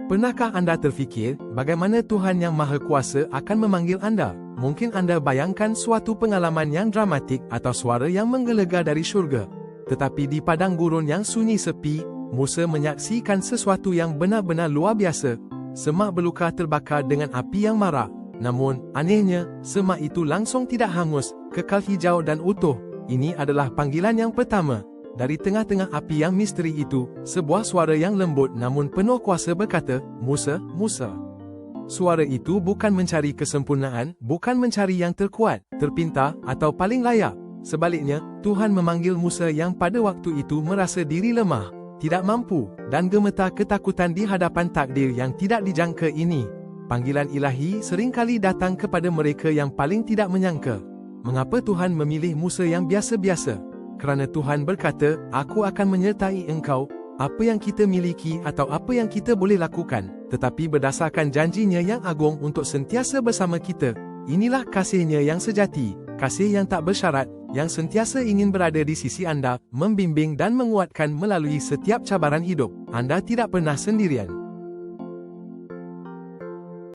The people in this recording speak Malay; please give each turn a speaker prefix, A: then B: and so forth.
A: Pernahkah anda terfikir bagaimana Tuhan Yang Maha Kuasa akan memanggil anda? Mungkin anda bayangkan suatu pengalaman yang dramatik atau suara yang menggelegar dari syurga. Tetapi di padang gurun yang sunyi sepi, Musa menyaksikan sesuatu yang benar-benar luar biasa. Semak belukar terbakar dengan api yang marak. Namun, anehnya, semak itu langsung tidak hangus, kekal hijau dan utuh. Ini adalah panggilan yang pertama. Dari tengah-tengah api yang misteri itu, sebuah suara yang lembut namun penuh kuasa berkata, "Musa, Musa." Suara itu bukan mencari kesempurnaan, bukan mencari yang terkuat, terpintar, atau paling layak. Sebaliknya, Tuhan memanggil Musa yang pada waktu itu merasa diri lemah, tidak mampu, dan gemetar ketakutan di hadapan takdir yang tidak dijangka ini. Panggilan ilahi seringkali datang kepada mereka yang paling tidak menyangka. Mengapa Tuhan memilih Musa yang biasa-biasa? Kerana Tuhan berkata, "Aku akan menyertai engkau, apa yang kita miliki atau apa yang kita boleh lakukan, tetapi berdasarkan janjinya yang agung untuk sentiasa bersama kita." Inilah kasihnya yang sejati, kasih yang tak bersyarat, yang sentiasa ingin berada di sisi anda, membimbing dan menguatkan melalui setiap cabaran hidup. Anda tidak pernah sendirian.